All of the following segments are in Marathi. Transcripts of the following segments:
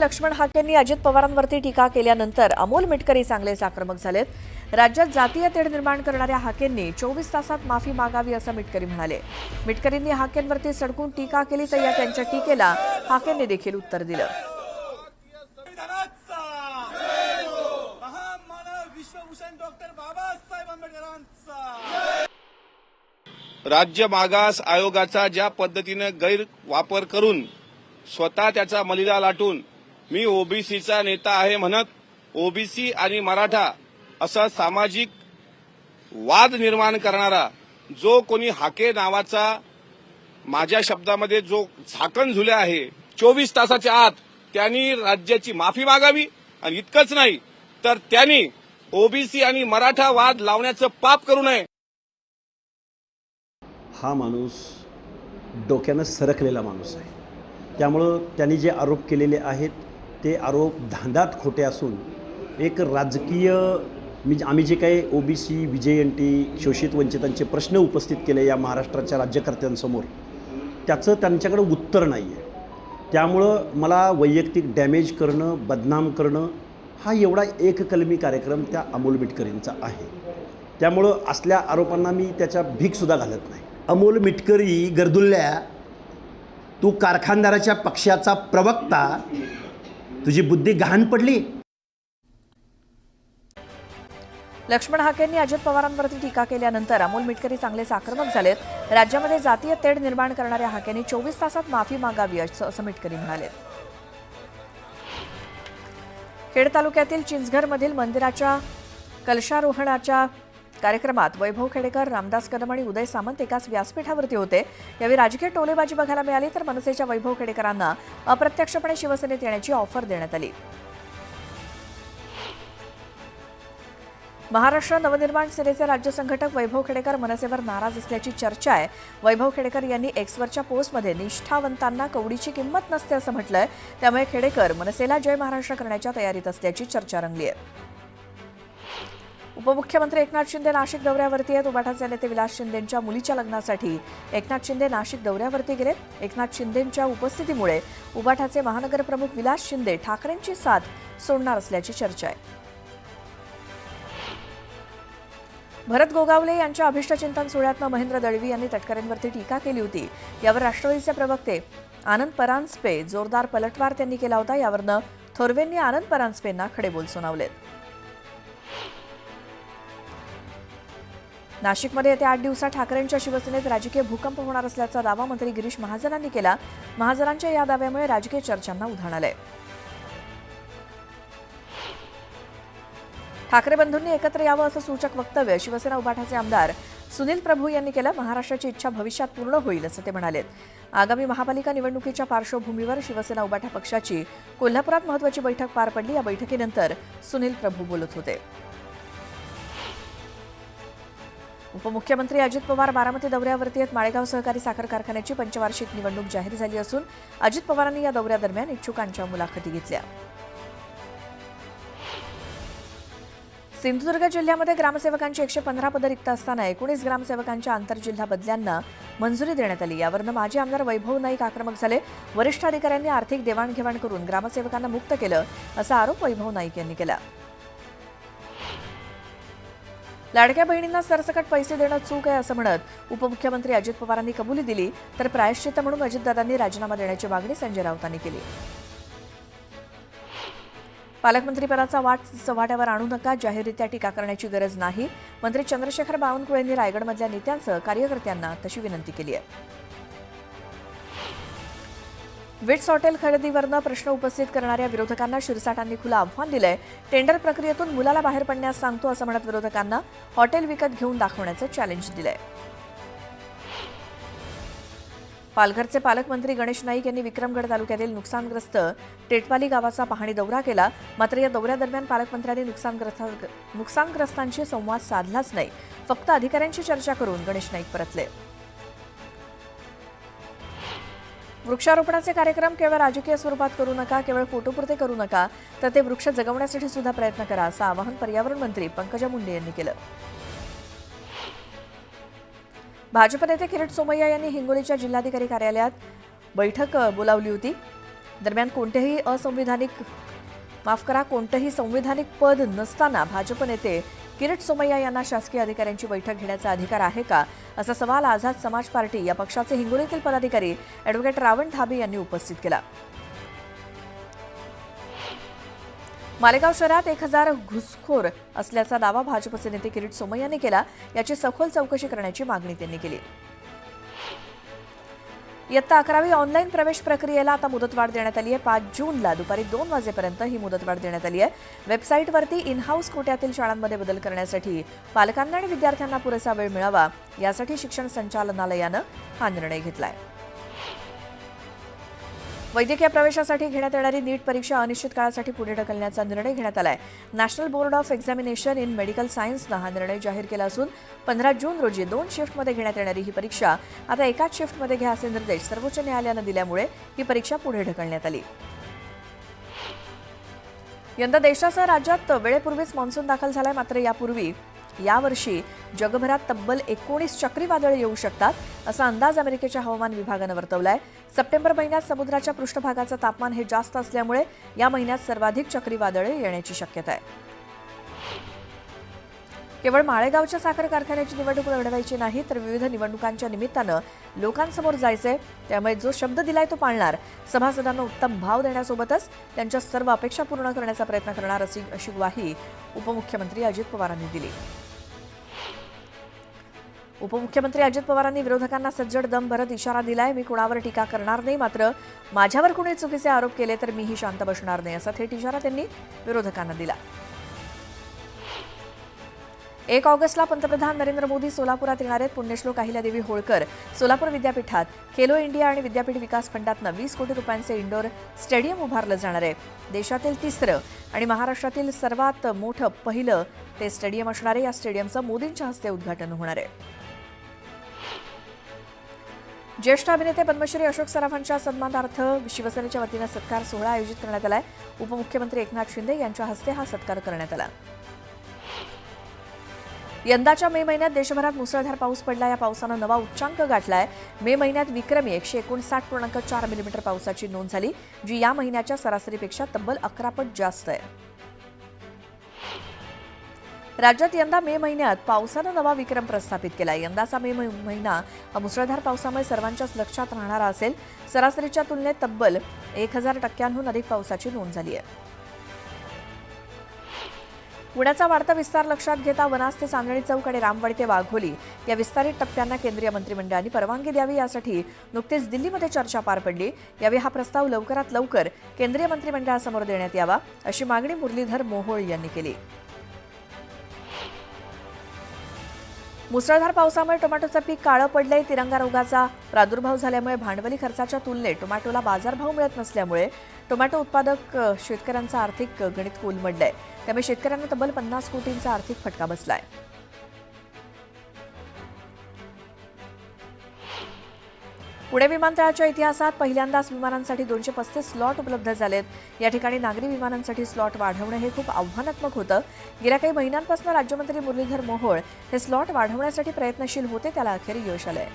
लक्ष्मण हाकेंनी अजित पवारांवरती टीका केल्यानंतर अमोल मिटकरी चांगलेच आक्रमक झालेत। राज्यात जातीय तेढ निर्माण करणाऱ्या हाकेंनी 24 तासात माफी मागावी असं मिटकरी म्हणाले। मिटकरींनी हाकेंवरती सडकून टीका केली तर या त्यांच्या टीकेला हाकेंनी देखील उत्तर दिलं। राज्य मागास आयोगाचा ज्या पद्धतीने गैरवापर करून स्वतः त्याचा मलिदा लाटून मी ओबीसीचा नेता आहे म्हणत ओबीसी आणि मराठा असा सामाजिक वाद निर्माण करणारा जो कोणी हाके नावाचा माझ्या शब्दामध्ये जो झाकण झुले आहे 24 तासाच्या आत त्यांनी राज्याची माफी मागावी आणि इतकंच नाही तर त्यांनी ओबीसी आणि मराठा वाद लावण्याचं पाप करू नये। हा माणूस डोक्यानं सरकलेला माणूस आहे, त्यामुळं त्यांनी जे आरोप केलेले आहेत ते आरोप धांदात खोटे असून एक राजकीय आम्ही जे काही ओबीसी विजयंती शोषित वंचितांचे प्रश्न उपस्थित केले या महाराष्ट्राच्या राज्यकर्त्यांसमोर त्याचं त्यांच्याकडे उत्तर नाही आहे। त्यामुळं मला वैयक्तिक डॅमेज करणं बदनाम करणं हा एवढा एककलमी कार्यक्रम त्या अमोल मिटकरींचा आहे। त्यामुळं असल्या आरोपांना मी त्याच्या भीकसुद्धा घालत नाही। अमोल मिटकरी गर्दुल्ल्या, तू कारखानदाराच्या पक्षाचा प्रवक्ता, तुझी बुद्धी गहाण पडली। लक्ष्मण हाकेंनी अजित पवारांवरती टीका केल्यानंतर अमोल मिटकरी चांगलेच आक्रमक झालेत। राज्यामध्ये जातीय तेढ निर्माण करणाऱ्या हाकेंनी 24 तासात माफी मागावी असं मिटकरी म्हणाले। खेड तालुक्यातील चिंचघरमधील मंदिराच्या कलशारोहणाच्या कार्यक्रमात वैभव खेडेकर, रामदास कदम आणि उदय सामंत एकाच व्यासपीठावरती होते। यावेळी राजकीय टोलेबाजी बघायला मिळाली तर मनसेच्या वैभव खेडेकरांना अप्रत्यक्षपणे शिवसेनेत येण्याची ऑफर देण्यात आली। महाराष्ट्र नवनिर्माण सेनेचे राज्य संघटक वैभव खेडेकर मनसेवर नाराज असल्याची चर्चा आहे। वैभव खेडेकर यांनी एक्सवरच्या पोस्टमध्ये निष्ठावंतांना कवडीची किंमत नसते असं म्हटलंय। त्यामुळे खेडेकर मनसेला जय महाराष्ट्र करण्याच्या तयारीत असल्याची चर्चा रंगली आहे। उपमुख्यमंत्री एकनाथ शिंदे नाशिक दौऱ्यावरती आहेत। उबाठाचे नेते विलास शिंदेंच्या मुलीच्या लग्नासाठी एकनाथ शिंदे नाशिक दौऱ्यावरती गेलेत। एकनाथ शिंदेंच्या उपस्थितीमुळे उबाठाचे महानगर प्रमुख विलास शिंदे ठाकरेंची साथ सोडणार असल्याची चर्चा आहे। भरत गोगावले यांच्या अभिष्टचिंतन सोहळ्यातनं महेंद्र दळवी यांनी तटकरेंवरती टीका केली होती। यावर राष्ट्रवादीचे प्रवक्ते आनंद परांजपे जोरदार पलटवार त्यांनी केला होता। यावरनं थोरवेंनी आनंद परांजपेंना खडेबोल सुनावलेत। नाशिकमध्ये येत्या 8 दिवसात ठाकरेंच्या शिवसेनेत राजकीय भूकंप होणार असल्याचा दावा मंत्री गिरीश महाजनांनी केला। महाजनांच्या या दाव्यामुळे राजकीय चर्चांना उधाण आलंय। ठाकरे बंधूंनी एकत्र यावं असं सूचक वक्तव्य शिवसेना उबाठाचे आमदार सुनील प्रभू यांनी केलं। महाराष्ट्राची इच्छा भविष्यात पूर्ण होईल असं ते म्हणाले। आगामी महापालिका निवडणुकीच्या पार्श्वभूमीवर शिवसेना उबाठा पक्षाची कोल्हापुरात महत्त्वाची बैठक पार पडली। या बैठकीनंतर सुनील प्रभू बोलत होते। उपमुख्यमंत्री अजित पवार बारामती दौऱ्यावरती आहेत। माळेगाव सहकारी साखर कारखान्याची पंचवार्षिक निवडणूक जाहीर झाली असून अजित पवारांनी या दौऱ्यादरम्यान इच्छुकांच्या मुलाखती घेतल्या। सिंधुदुर्ग जिल्ह्यामध्ये ग्रामसेवकांची 115 पदं रिक्त असताना 19 ग्रामसेवकांच्या आंतरजिल्हा बदल्यांना मंजुरी देण्यात आली। यावरनं माजी आमदार वैभव नाईक आक्रमक झाले। वरिष्ठ अधिकाऱ्यांनी आर्थिक देवाणघेवाण करून ग्रामसेवकांना मुक्त केलं असा आरोप वैभव नाईक यांनी केला। लाडक्या बहिणींना सरसकट पैसे देणं चूक आहे असं म्हणत उपमुख्यमंत्री अजित पवारांनी कबुली दिली तर प्रायश्चित्त म्हणून अजितदादांनी राजीनामा देण्याची मागणी संजय राऊतांनी केली। पालकमंत्रीपदाचा वाद चव्हाट्यावर आणू नका, जाहीररित्या टीका करण्याची गरज नाही। मंत्री चंद्रशेखर बावनकुळे यांनी रायगडमधल्या नेत्यांसह कार्यकर्त्यांना तशी विनंती केली आहे। विट्स हॉटेल खरेदीवरनं प्रश्न उपस्थित करणाऱ्या विरोधकांना शिरसाटांनी खुलं आव्हान दिलंय। टेंडर प्रक्रियेतून मुलाला बाहेर पडण्यास सांगतो असं म्हणत विरोधकांना हॉटेल विकत घेऊन दाखवण्याचं चॅलेंज दिलंय। पालघरचे पालकमंत्री गणेश नाईक यांनी विक्रमगड तालुक्यातील नुकसानग्रस्त टेटवाली गावाचा पाहणी दौरा केला। मात्र या दौऱ्यादरम्यान पालकमंत्र्यांनी नुकसानग्रस्तांशी संवाद साधलाच नाही। फक्त अधिकाऱ्यांशी चर्चा करून गणेश नाईक परतले। वृक्षारोपणाचे कार्यक्रम केवळ राजकीय स्वरूपात करू नका, केवळ फोटोपुरते करू नका, तर ते वृक्ष जगवण्यासाठी सुद्धा प्रयत्न करा असं आवाहन पर्यावरण मंत्री पंकजा मुंडे यांनी केलं। भाजप नेते किरीट सोमय्या यांनी हिंगोलीच्या जिल्हाधिकारी कार्यालयात बैठक बोलावली होती। दरम्यान कोणतंही संविधानिक पद नसताना भाजप नेते किरीट सोमय्या यांना शासकीय अधिकाऱ्यांची बैठक घेण्याचा अधिकार आहे का, असा सवाल आझाद समाज पार्टी या पक्षाचे हिंगोलीतील पदाधिकारी अॅडव्होकेट रावण धाबे यांनी उपस्थित केला. मालेगाव शहरात 1000 घुसखोर असल्याचा दावा भाजपचे नेते किरीट सोमय्या यांनी केला. याची सखोल चौकशी करण्याची मागणी त्यांनी केली. इयत्ता 11वी ऑनलाईन प्रवेश प्रक्रियेला आता मुदतवाढ देण्यात आली आहे. 5 जूनला दुपारी 2 वाजेपर्यंत ही मुदतवाढ देण्यात आली आहे. वेबसाईटवरती इन हाऊस कोट्यातील शाळांमध्ये बदल करण्यासाठी पालकांना आणि विद्यार्थ्यांना पुरेसा वेळ मिळावा यासाठी शिक्षण संचालनालयानं हा निर्णय घेतला आहे. वैद्यकीय प्रवेशासाठी घेण्यात येणारी नीट परीक्षा अनिश्चित काळासाठी पुढे ढकलण्याचा निर्णय घेण्यात आला आहे. National board of examination in medical सायन्सनं हा निर्णय जाहीर केला असून 15 जून रोजी 2 शिफ्टमध्ये घेण्यात येणारी ही परीक्षा आता एकाच शिफ्टमध्ये घ्या असे निर्देश सर्वोच्च न्यायालयानं दिल्यामुळे ही परीक्षा पुढे ढकलण्यात आली. यंदा देशासह राज्यात वेळेपूर्वीच मान्सून दाखल झालाय. मात्र यावर्षी जगभरात तब्बल 19 चक्रीवादळे येऊ शकतात असा अंदाज अमेरिकेच्या हवामान विभागानं वर्तवलाय. सप्टेंबर महिन्यात समुद्राच्या पृष्ठभागाचं तापमान हे जास्त असल्यामुळे या महिन्यात सर्वाधिक चक्रीवादळे येण्याची शक्यता आहे. केवळ माळेगावच्या साखर कारखान्याची निवडणूक लढवायची नाही तर विविध निवडणुकांच्या निमित्तानं लोकांसमोर जायचंय. त्यामुळे जो शब्द दिलाय तो पाळणार. सभासदांना उत्तम भाव देण्यासोबतच त्यांच्या सर्व अपेक्षा पूर्ण करण्याचा प्रयत्न करणार अशी ग्वाही उपमुख्यमंत्री अजित पवारांनी दिली. उपमुख्यमंत्री अजित पवारांनी विरोधकांना सज्जड दम भरत इशारा दिलाय. मी कुणावर टीका करणार नाही, मात्र माझ्यावर कुणी चुकीचे आरोप केले तर मीही शांत बसणार नाही, असा थेट इशारा त्यांनी विरोधकांना दिला. 1 ऑगस्टला पंतप्रधान नरेंद्र मोदी सोलापुरात येणार आहेत. पुण्यश्लोक अहिल्यादेवी होळकर स्मारक विद्यापीठात खेलो इंडिया आणि विद्यापीठ विकास फंडातनं 20 कोटी रुपयांचे इंडोर स्टेडियम उभारलं जाणार आहे. देशातील 3रं आणि महाराष्ट्रातील सर्वात मोठं पहिलं ते स्टेडियम असणार आहे. या स्टेडियमचं मोदींच्या हस्ते उद्घाटन होणार आहे. ज्येष्ठ अभिनेते पद्मश्री अशोक सराफांच्या सन्मानार्थ शिवसेनेच्या वतीनं सत्कार सोहळा आयोजित करण्यात आलाय. उपमुख्यमंत्री एकनाथ शिंदे यांच्या हस्ते हा सत्कार करण्यात आला. यंदाच्या मे महिन्यात देशभरात मुसळधार पाऊस पडला. या पावसानं नवा उच्चांक गाठलाय. मे महिन्यात विक्रमी 159.4 मिलीमीटर पावसाची नोंद झाली, जी या महिन्याच्या सरासरीपेक्षा तब्बल 11 पट जास्त आहे. राज्यात यंदा मे महिन्यात पावसानं नवा विक्रम प्रस्थापित केला. यंदाचा मे महिना हा मुसळधार पावसामुळे सर्वांच्याच लक्षात राहणारा असेल. सरासरीच्या तुलनेत तब्बल 1000% अधिक पावसाची नोंद झाली आहे. पुण्याचा वाढता विस्तार लक्षात घेता वनाज ते चांदणी चौक आणि रामवाडी ते वाघोली या विस्तारित टप्प्यांना केंद्रीय मंत्रिमंडळाने परवानगी द्यावी यासाठी नुकतीच दिल्लीमध्ये चर्चा पार पडली. यावेळी हा प्रस्ताव लवकरात लवकर केंद्रीय मंत्रिमंडळासमोर देण्यात यावा अशी मागणी मुरलीधर मोहोळ यांनी केली. मुसळधार पावसामुळे टोमॅटोचं पीक काळं पडलंय. तिरंगा रोगाचा प्रादुर्भाव झाल्यामुळे भांडवली खर्चाच्या तुलनेत टोमॅटोला बाजारभाव मिळत नसल्यामुळे टोमॅटो उत्पादक शेतकऱ्यांचं आर्थिक गणित कोलमडलंय. त्यामुळे शेतकऱ्यांना तब्बल 50 कोटींचा आर्थिक फटका बसलाय. पुणे विमानतळाच्या इतिहासात पहिल्यांदाच विमानांसाठी 235 स्लॉट उपलब्ध झालेत. या ठिकाणी नागरी विमानांसाठी स्लॉट वाढवणं हे खूप आव्हानात्मक होतं. गेल्या काही महिन्यांपासून राज्यमंत्री मुरलीधर मोहोळ हे स्लॉट वाढवण्यासाठी प्रयत्नशील होते. त्याला अखेर यश आलंय.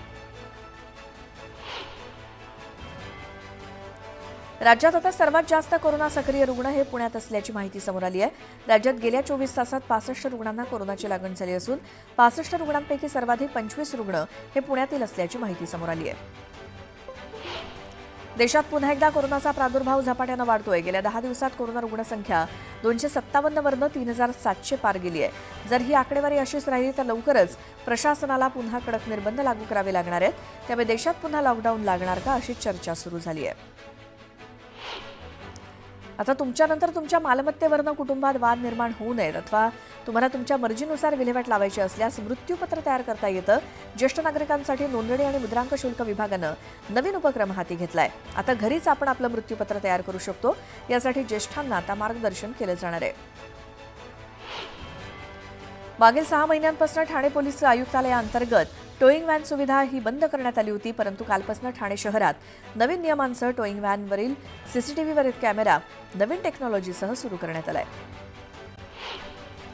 राज्यात आता सर्वात जास्त कोरोना सक्रिय रुग्ण हे पुण्यात असल्याची माहिती समोर आली आहे. राज्यात गेल्या 24 तासात 65 रुग्णांना कोरोनाची लागण झाली असून 65 रुग्णांपैकी सर्वाधिक 25 रुग्ण हे पुण्यातील असल्याची माहिती समोर आली आहे. देशात पुन्हा एकदा कोरोनाचा प्रादुर्भाव झपाट्यानं वाढतोय. गेल्या 10 दिवसात कोरोना रुग्णसंख्या 257 वरनं 3700 पार गेली आहे. जर ही आकडेवारी अशीच राहिली तर लवकरच प्रशासनाला पुन्हा कडक निर्बंध लागू करावे लागणार आहेत. त्यामुळे देशात पुन्हा लॉकडाऊन लागणार का अशी चर्चा सुरू झाली आहे. आता तुमच्यानंतर तुमच्या मालमत्तेवरनं कुटुंबात वाद निर्माण होऊ नयेत अथवा तुम्हाला तुमच्या मर्जीनुसार विल्हेवाट लावायची असल्यास मृत्यूपत्र तयार करता येतं. ज्येष्ठ नागरिकांसाठी नोंदणी आणि मुद्रांक शुल्क विभागानं नवीन उपक्रम हाती घेतलाय. आता घरीच आपण आपलं मृत्यूपत्र तयार करू शकतो. यासाठी ज्येष्ठांना आता मार्गदर्शन केलं जाणार आहे. मागील 6 महिन्यांपासून ठाणे पोलीस आयुक्तालयाअंतर्गत टोईंग व्हॅन सुविधा ही बंद करण्यात आली होती. परंतु कालपासून ठाणे शहरात नवीन नियमांसह टोईंग व्हॅनवरील सीसीटीव्हीवरील कॅमेरा नवीन टेक्नॉलॉजीसह सुरू करण्यात आलाय.